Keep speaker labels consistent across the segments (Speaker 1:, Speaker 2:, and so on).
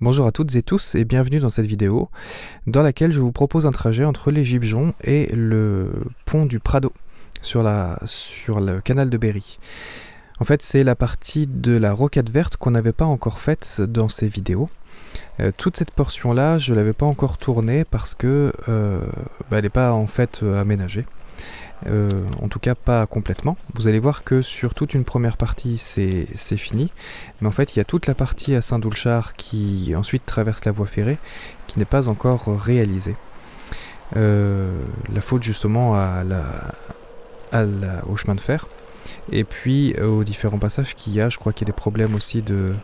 Speaker 1: Bonjour à toutes et tous et bienvenue dans cette vidéo dans laquelle je vous propose un trajet entre les Gibejons et le pont du Prado sur le canal de Berry. En fait, c'est la partie de la rocade verte qu'on n'avait pas encore faite dans ces vidéos. Toute cette portion-là, je ne l'avais pas encore tournée parce que elle n'est pas en fait aménagée. En tout cas pas complètement. Vous allez voir que sur toute une première partie c'est fini, mais en fait il y a toute la partie à Saint-Doulchard qui ensuite traverse la voie ferrée qui n'est pas encore réalisée. La faute justement au chemin de fer et puis aux différents passages qu'il y a. Je crois qu'il y a des problèmes aussi de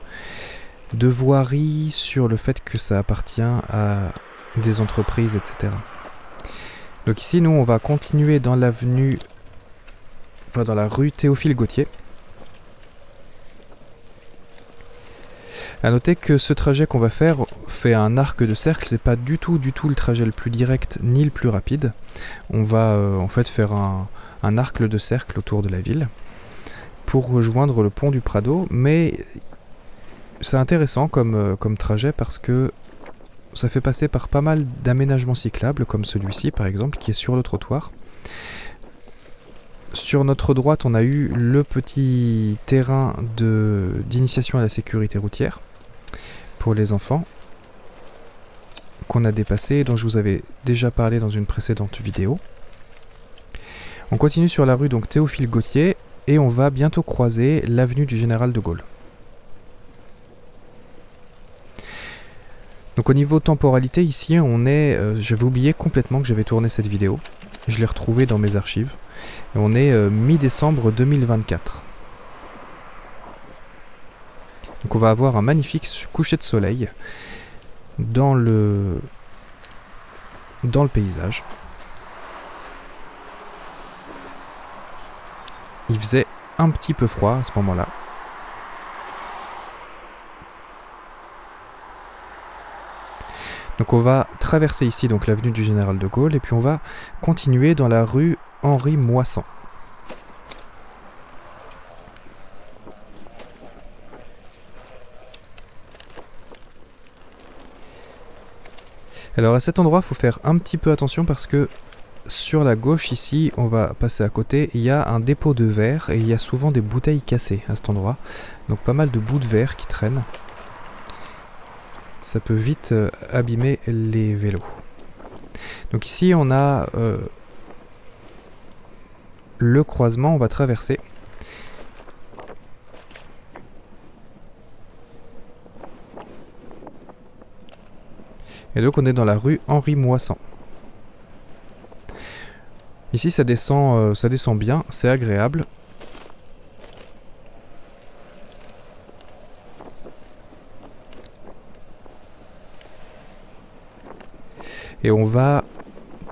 Speaker 1: voirie sur le fait que ça appartient à des entreprises, etc. Donc ici, nous, on va continuer dans l'avenue, enfin dans la rue Théophile Gautier. A noter que ce trajet qu'on va faire fait un arc de cercle, c'est pas du tout le trajet le plus direct ni le plus rapide. On va en fait faire un arc de cercle autour de la ville pour rejoindre le pont du Prado, mais c'est intéressant comme trajet parce que ça fait passer par pas mal d'aménagements cyclables, comme celui-ci par exemple, qui est sur le trottoir. Sur notre droite, on a eu le petit terrain d'initiation à la sécurité routière pour les enfants, qu'on a dépassé et dont je vous avais déjà parlé dans une précédente vidéo. On continue sur la rue donc Théophile Gautier et on va bientôt croiser l'avenue du Général de Gaulle. Donc au niveau temporalité, ici on est, j'avais oublié complètement que j'avais tourné cette vidéo, je l'ai retrouvée dans mes archives, et on est mi-décembre 2024. Donc on va avoir un magnifique coucher de soleil dans le paysage. Il faisait un petit peu froid à ce moment-là. Donc on va traverser ici donc l'avenue du Général de Gaulle et puis on va continuer dans la rue Henri Moissan. Alors à cet endroit, il faut faire un petit peu attention parce que sur la gauche ici, on va passer à côté, il y a un dépôt de verre et il y a souvent des bouteilles cassées à cet endroit. Donc pas mal de bouts de verre qui traînent. Ça peut vite abîmer les vélos. Donc ici on a le croisement, on va traverser. Et donc on est dans la rue Henri Moissan. Ici ça descend bien, c'est agréable. Et on va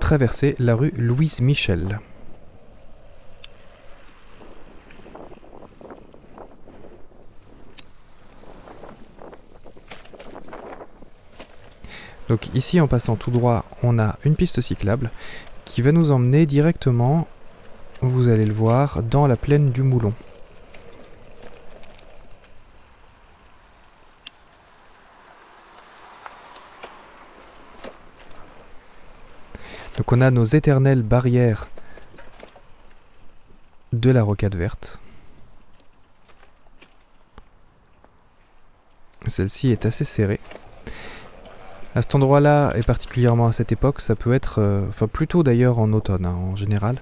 Speaker 1: traverser la rue Louise Michel. Donc ici, en passant tout droit, on a une piste cyclable qui va nous emmener directement, vous allez le voir, dans la plaine du Moulon. Donc on a nos éternelles barrières de la rocade verte. Celle-ci est assez serrée. À cet endroit-là, et particulièrement à cette époque, ça peut être, enfin plutôt d'ailleurs en automne, hein, en général,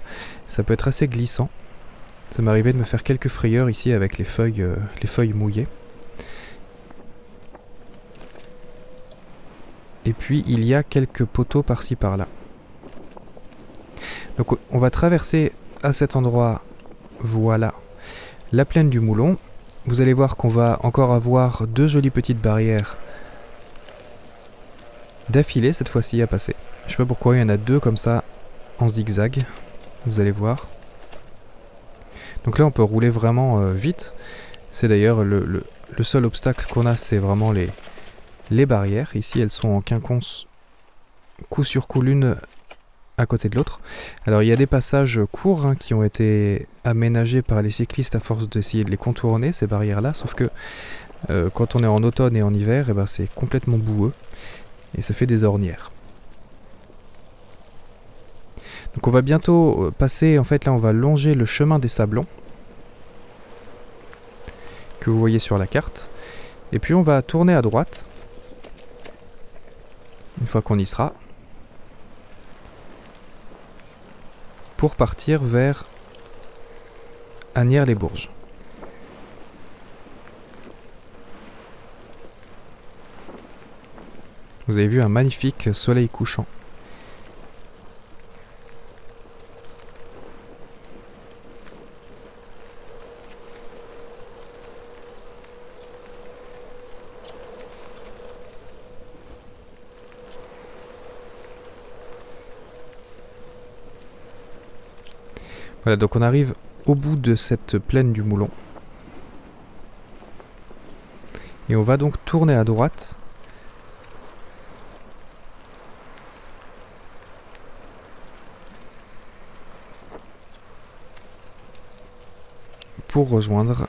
Speaker 1: ça peut être assez glissant. Ça m'est arrivé de me faire quelques frayeurs ici avec les feuilles mouillées. Et puis il y a quelques poteaux par-ci par-là. Donc on va traverser à cet endroit, voilà, la plaine du Moulon. Vous allez voir qu'on va encore avoir deux jolies petites barrières d'affilée cette fois-ci à passer. Je sais pas pourquoi il y en a deux comme ça en zigzag, vous allez voir. Donc là on peut rouler vraiment vite. C'est d'ailleurs le seul obstacle qu'on a, c'est vraiment les barrières. Ici elles sont en quinconce, coup sur coup l'une à côté de l'autre. Alors il y a des passages courts hein, qui ont été aménagés par les cyclistes à force d'essayer de les contourner, ces barrières là, sauf que Quand on est en automne et en hiver, eh ben, c'est complètement boueux et ça fait des ornières. Donc on va bientôt passer, en fait là on va longer le chemin des Sablons que vous voyez sur la carte. Et puis on va tourner à droite, une fois qu'on y sera, pour partir vers Asnières-les-Bourges. Vous avez vu un magnifique soleil couchant. Voilà, donc on arrive au bout de cette plaine du Moulon. Et on va donc tourner à droite. Pour rejoindre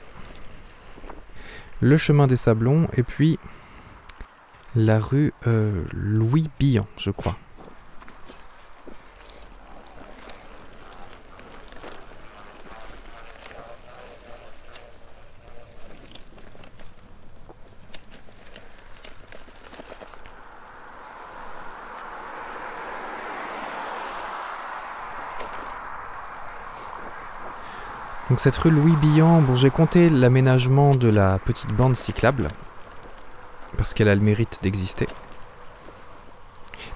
Speaker 1: le chemin des Sablons et puis la rue Louis Billan, je crois. Donc cette rue Louis Billan, bon, j'ai compté l'aménagement de la petite bande cyclable, parce qu'elle a le mérite d'exister.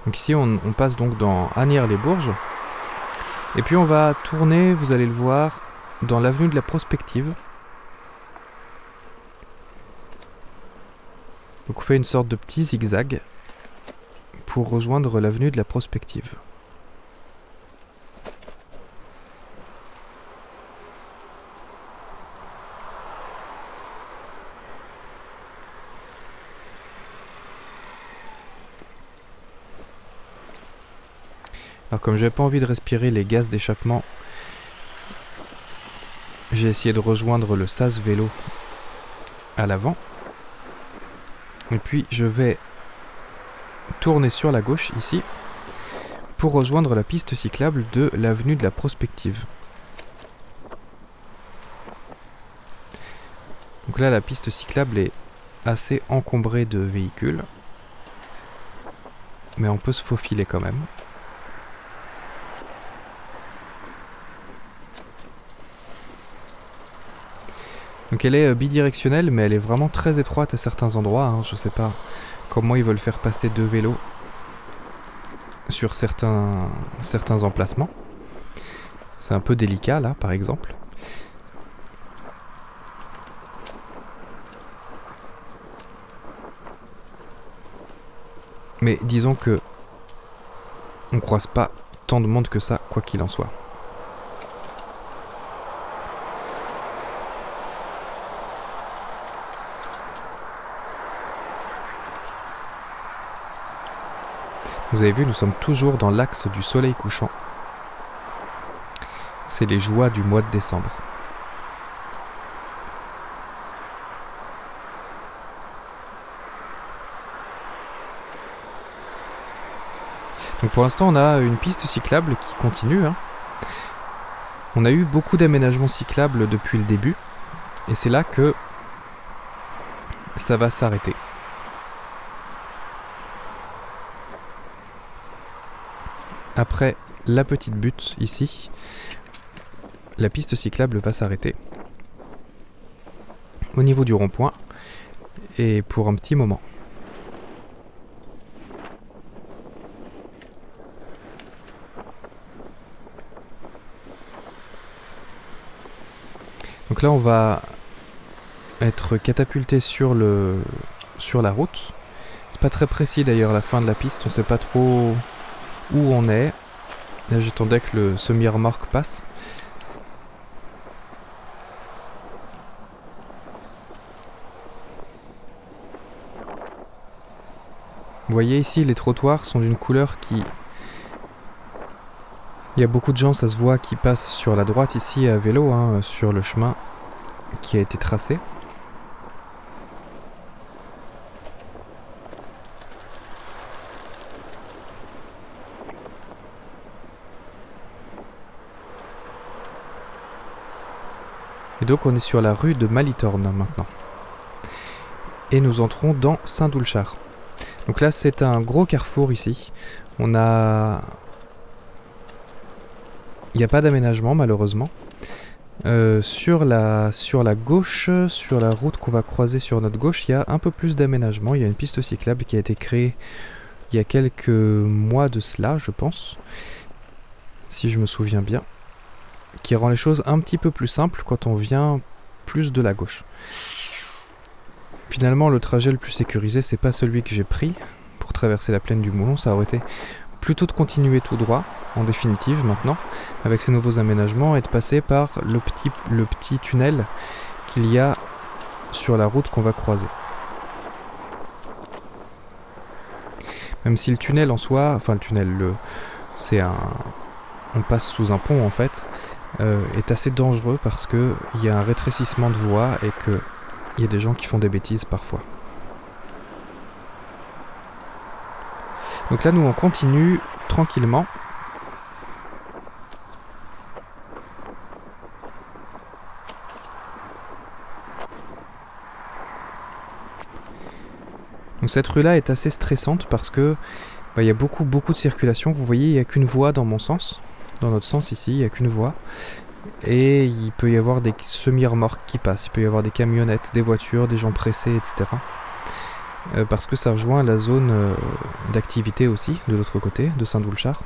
Speaker 1: Donc ici on passe donc dans Asnières-les-Bourges, et puis on va tourner, vous allez le voir, dans l'avenue de la Prospective. Donc on fait une sorte de petit zigzag pour rejoindre l'avenue de la Prospective. Alors comme j'avais pas envie de respirer les gaz d'échappement, j'ai essayé de rejoindre le sas vélo à l'avant. Et puis je vais tourner sur la gauche ici pour rejoindre la piste cyclable de l'avenue de la Prospective. Donc là la piste cyclable est assez encombrée de véhicules, mais on peut se faufiler quand même. Donc elle est bidirectionnelle, mais elle est vraiment très étroite à certains endroits, hein. Je sais pas comment ils veulent faire passer deux vélos sur certains emplacements. C'est un peu délicat là, par exemple. Mais disons que on croise pas tant de monde que ça, quoi qu'il en soit. Vous avez vu, nous sommes toujours dans l'axe du soleil couchant. C'est les joies du mois de décembre. Donc pour l'instant, on a une piste cyclable qui continue, hein. On a eu beaucoup d'aménagements cyclables depuis le début, et c'est là que ça va s'arrêter. Après la petite butte ici, la piste cyclable va s'arrêter au niveau du rond-point et pour un petit moment. Donc là on va être catapulté sur la route. C'est pas très précis d'ailleurs la fin de la piste, on sait pas trop où on est. Là j'attendais que le semi-remorque passe. Vous voyez ici les trottoirs sont d'une couleur qui... Il y a beaucoup de gens, ça se voit, qui passent sur la droite ici à vélo, hein, sur le chemin qui a été tracé. Et donc on est sur la rue de Malitorne maintenant. Et nous entrons dans Saint-Doulchard. Donc là c'est un gros carrefour ici. On a... Il n'y a pas d'aménagement malheureusement. Sur la gauche, sur la route qu'on va croiser sur notre gauche, il y a un peu plus d'aménagement. Il y a une piste cyclable qui a été créée il y a quelques mois de cela, je pense, si je me souviens bien, qui rend les choses un petit peu plus simples quand on vient plus de la gauche. Finalement, le trajet le plus sécurisé, c'est pas celui que j'ai pris pour traverser la plaine du Moulon. Ça aurait été plutôt de continuer tout droit, en définitive maintenant, avec ces nouveaux aménagements, et de passer par le petit tunnel qu'il y a sur la route qu'on va croiser. Même si le tunnel en soi, enfin le tunnel, on passe sous un pont en fait, est assez dangereux parce qu'il y a un rétrécissement de voie et qu'il y a des gens qui font des bêtises parfois. Donc là nous on continue tranquillement. Donc cette rue-là est assez stressante parce que il y a beaucoup de circulation. Vous voyez, il n'y a qu'une voie dans mon sens. Dans notre sens ici, il n'y a qu'une voie. Et il peut y avoir des semi-remorques qui passent. Il peut y avoir des camionnettes, des voitures, des gens pressés, etc. Parce que ça rejoint la zone d'activité aussi, de l'autre côté, de Saint-Doulchard.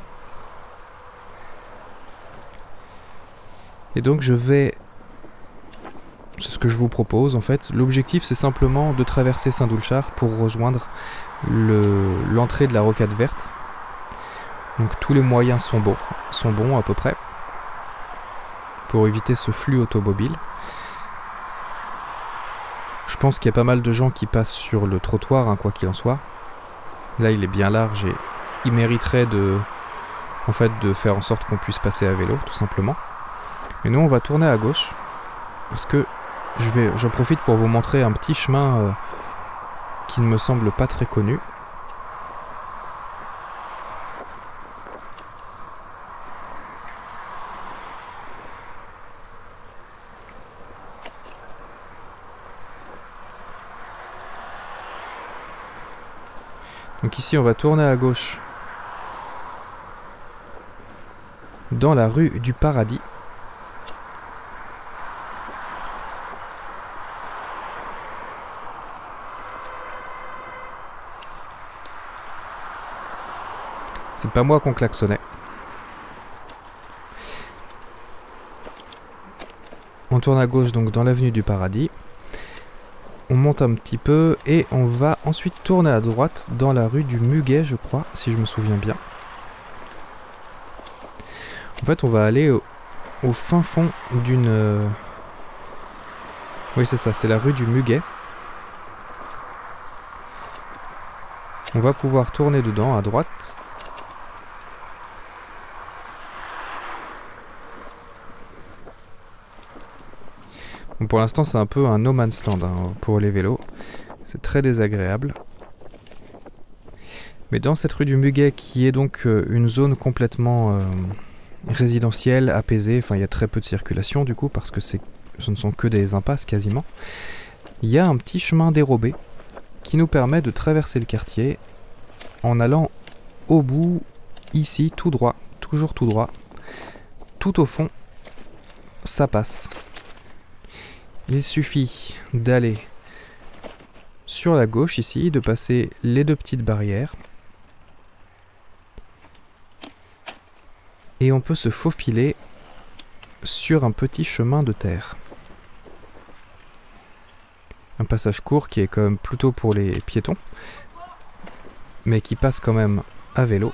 Speaker 1: Et donc je vais... C'est ce que je vous propose en fait. L'objectif c'est simplement de traverser Saint-Doulchard pour rejoindre l'entrée de la Rocade Verte. Donc tous les moyens sont bons à peu près pour éviter ce flux automobile. Je pense qu'il y a pas mal de gens qui passent sur le trottoir, hein, quoi qu'il en soit. Là il est bien large et il mériterait de faire en sorte qu'on puisse passer à vélo tout simplement. Mais nous on va tourner à gauche parce que j'en profite pour vous montrer un petit chemin qui ne me semble pas très connu. Donc ici on va tourner à gauche dans la rue du Paradis. C'est pas moi qu'on klaxonnait. On tourne à gauche donc dans l'avenue du Paradis. On monte un petit peu et on va ensuite tourner à droite dans la rue du Muguet, je crois, si je me souviens bien. En fait, on va aller au fin fond d'une... Oui, c'est ça, c'est la rue du Muguet. On va pouvoir tourner dedans à droite. Bon, pour l'instant, c'est un peu un no man's land hein, pour les vélos. C'est très désagréable. Mais dans cette rue du Muguet, qui est donc une zone complètement résidentielle, apaisée, enfin il y a très peu de circulation du coup, parce que ce ne sont que des impasses quasiment, il y a un petit chemin dérobé qui nous permet de traverser le quartier en allant au bout, ici, tout droit, toujours tout droit. Tout au fond, ça passe. Il suffit d'aller sur la gauche ici, de passer les deux petites barrières. Et on peut se faufiler sur un petit chemin de terre. Un passage court qui est quand même plutôt pour les piétons, mais qui passe quand même à vélo.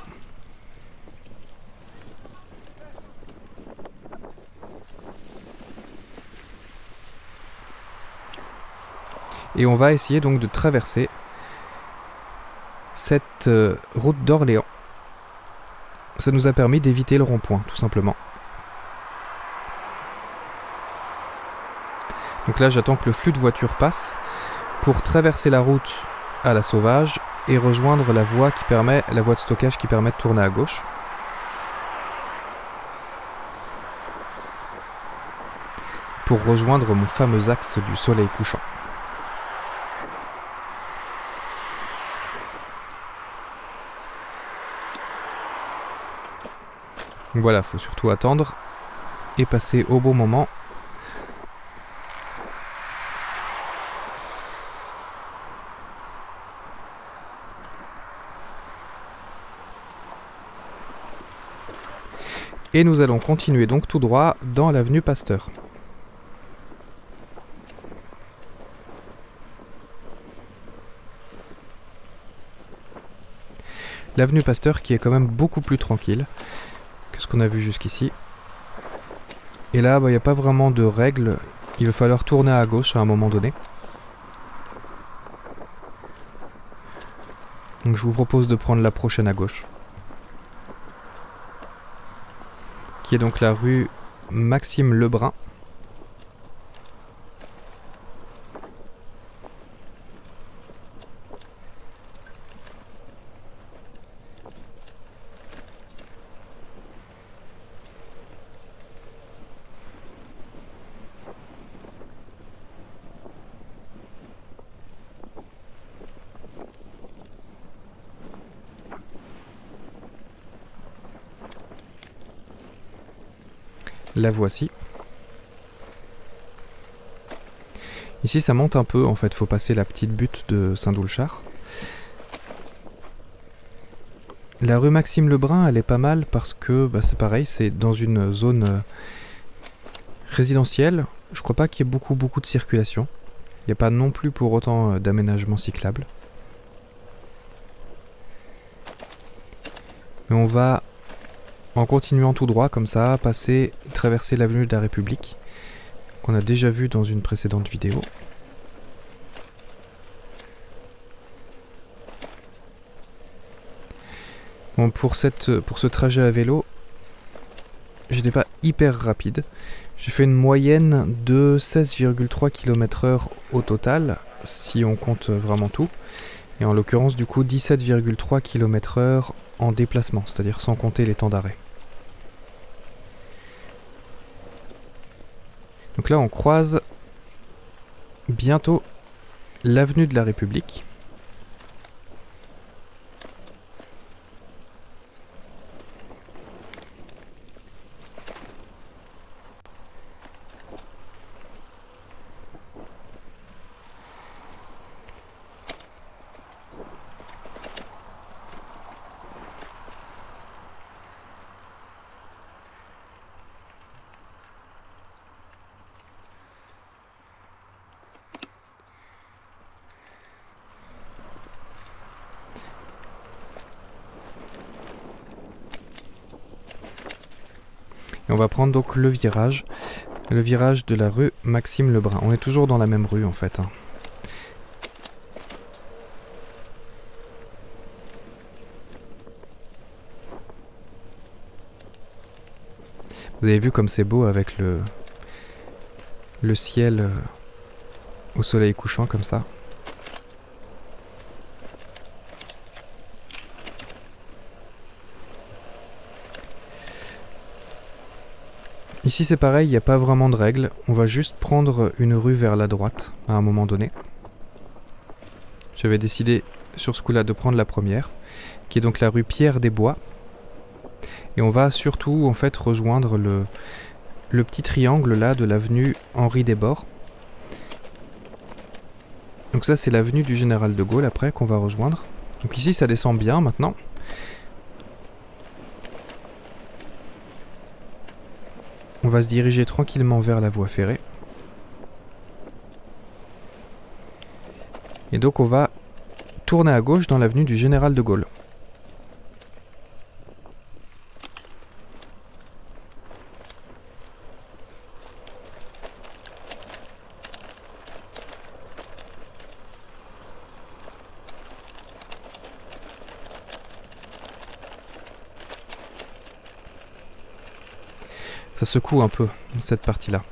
Speaker 1: Et on va essayer donc de traverser cette route d'Orléans. Ça nous a permis d'éviter le rond-point, tout simplement. Donc là, j'attends que le flux de voitures passe pour traverser la route à la Sauvage et rejoindre la voie de stockage qui permet de tourner à gauche. pour rejoindre mon fameux axe du soleil couchant. Donc voilà, faut surtout attendre et passer au bon moment. Et nous allons continuer donc tout droit dans l'avenue Pasteur. L'avenue Pasteur qui est quand même beaucoup plus tranquille que ce qu'on a vu jusqu'ici. Et là, il n'y a pas vraiment de règles. Il va falloir tourner à gauche à un moment donné. Donc je vous propose de prendre la prochaine à gauche. Qui est donc la rue Maxime Lebrun. La voici. Ici ça monte un peu en fait, faut passer la petite butte de Saint-Doulchard. La rue Maxime Lebrun elle est pas mal parce que c'est pareil, c'est dans une zone résidentielle. Je crois pas qu'il y ait beaucoup de circulation. Il n'y a pas non plus pour autant d'aménagement cyclable. Mais on va, en continuant tout droit comme ça, traverser l'avenue de la République, qu'on a déjà vu dans une précédente vidéo. Bon, pour ce trajet à vélo, j'étais pas hyper rapide. J'ai fait une moyenne de 16,3 km/h au total, si on compte vraiment tout. Et en l'occurrence, du coup, 17,3 km/h en déplacement, c'est-à-dire sans compter les temps d'arrêt. Donc là, on croise bientôt l'avenue de la République. Et on va prendre donc le virage de la rue Maxime Lebrun. On est toujours dans la même rue en fait. Vous avez vu comme c'est beau avec le ciel au soleil couchant comme ça. Ici c'est pareil, il n'y a pas vraiment de règles, on va juste prendre une rue vers la droite à un moment donné. J'avais décidé sur ce coup-là de prendre la première, qui est donc la rue Pierre des Bois. Et on va surtout en fait rejoindre le petit triangle là de l'avenue Henri Desbords. Donc ça c'est l'avenue du Général de Gaulle après qu'on va rejoindre. Donc ici ça descend bien maintenant. On va se diriger tranquillement vers la voie ferrée. Et donc on va tourner à gauche dans l'avenue du Général de Gaulle. Ça secoue un peu cette partie-là.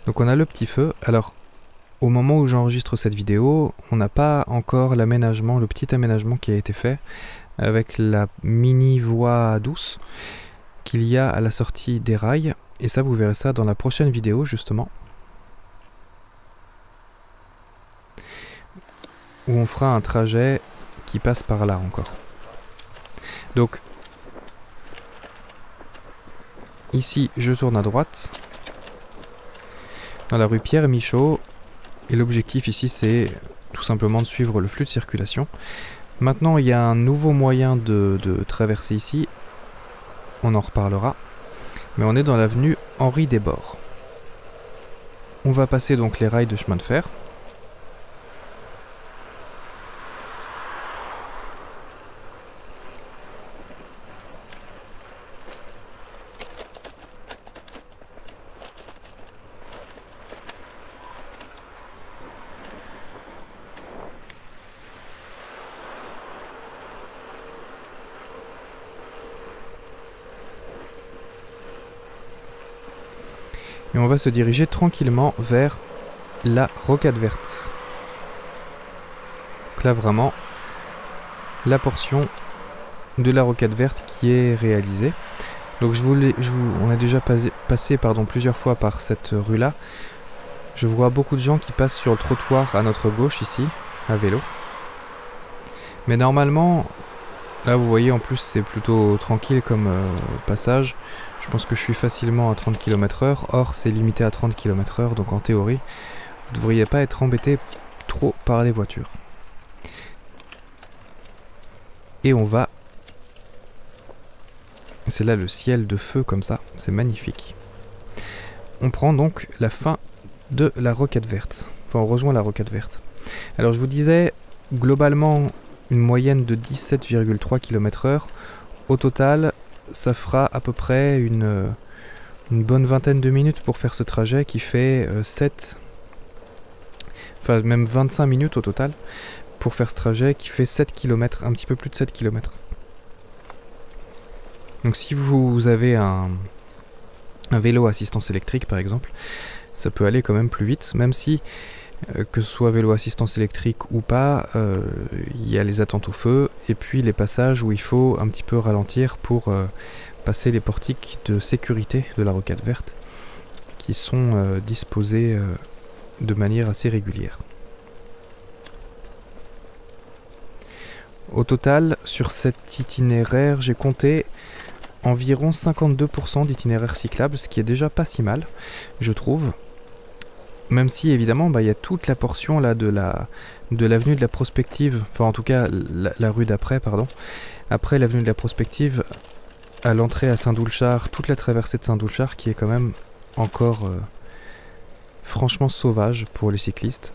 Speaker 1: Donc on a le petit feu. Alors au moment où j'enregistre cette vidéo, on n'a pas encore l'aménagement, le petit aménagement qui a été fait avec la mini voie douce. qu'il y a à la sortie des rails, et ça vous verrez ça dans la prochaine vidéo justement, où on fera un trajet qui passe par là encore. Donc ici je tourne à droite dans la rue Pierre Michaud, et l'objectif ici c'est tout simplement de suivre le flux de circulation. Maintenant il y a un nouveau moyen de traverser ici, on en reparlera, mais on est dans l'avenue Henri Desbords. On va passer donc les rails de chemin de fer. Et on va se diriger tranquillement vers la Rocade Verte. Donc là vraiment, la portion de la Rocade Verte qui est réalisée. Donc on a déjà passé plusieurs fois par cette rue-là. Je vois beaucoup de gens qui passent sur le trottoir à notre gauche ici, à vélo. Mais normalement, là vous voyez en plus c'est plutôt tranquille comme passage. Je pense que je suis facilement à 30 km/h, or c'est limité à 30 km/h, donc en théorie, vous ne devriez pas être embêté trop par les voitures. Et on va... C'est là le ciel de feu comme ça, c'est magnifique. On prend donc la fin de la Rocade Verte, enfin on rejoint la Rocade Verte. Alors je vous disais, globalement, une moyenne de 17,3 km/h, au total... ça fera à peu près une bonne vingtaine de minutes pour faire ce trajet qui fait 7, enfin même 25 minutes au total pour faire ce trajet qui fait 7 km, un petit peu plus de 7 km. Donc si vous avez un vélo à assistance électrique par exemple, ça peut aller quand même plus vite, même si que ce soit vélo assistance électrique ou pas, il y a les attentes au feu et puis les passages où il faut un petit peu ralentir pour passer les portiques de sécurité de la Rocade Verte qui sont disposés de manière assez régulière. Au total, sur cet itinéraire, j'ai compté environ 52% d'itinéraires cyclables, ce qui est déjà pas si mal, je trouve. Même si évidemment il y a toute la portion là de l'avenue de la Prospective, enfin en tout cas la rue d'après, pardon, après l'avenue de la Prospective, à l'entrée à Saint-Doulchard, toute la traversée de Saint-Doulchard qui est quand même encore franchement sauvage pour les cyclistes.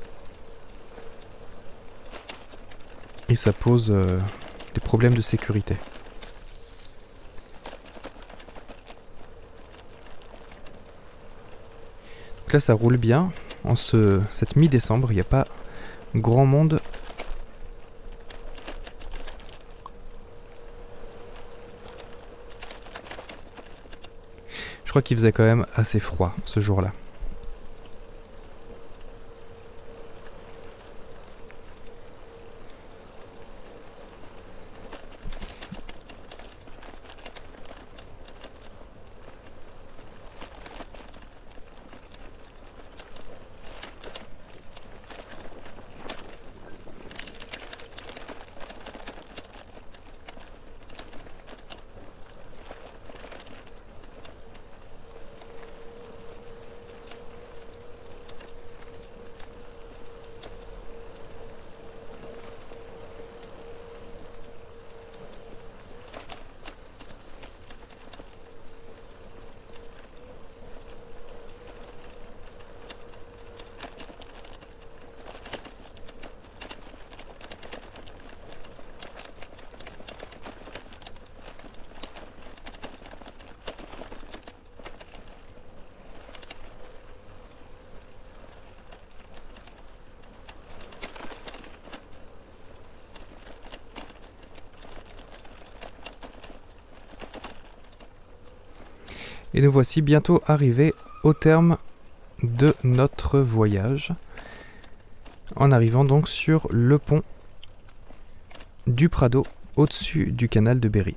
Speaker 1: Et ça pose des problèmes de sécurité. Donc là ça roule bien, en cette mi-décembre, il n'y a pas grand monde. Je crois qu'il faisait quand même assez froid ce jour-là. Et nous voici bientôt arrivés au terme de notre voyage, en arrivant donc sur le pont du Prado, au-dessus du canal de Berry.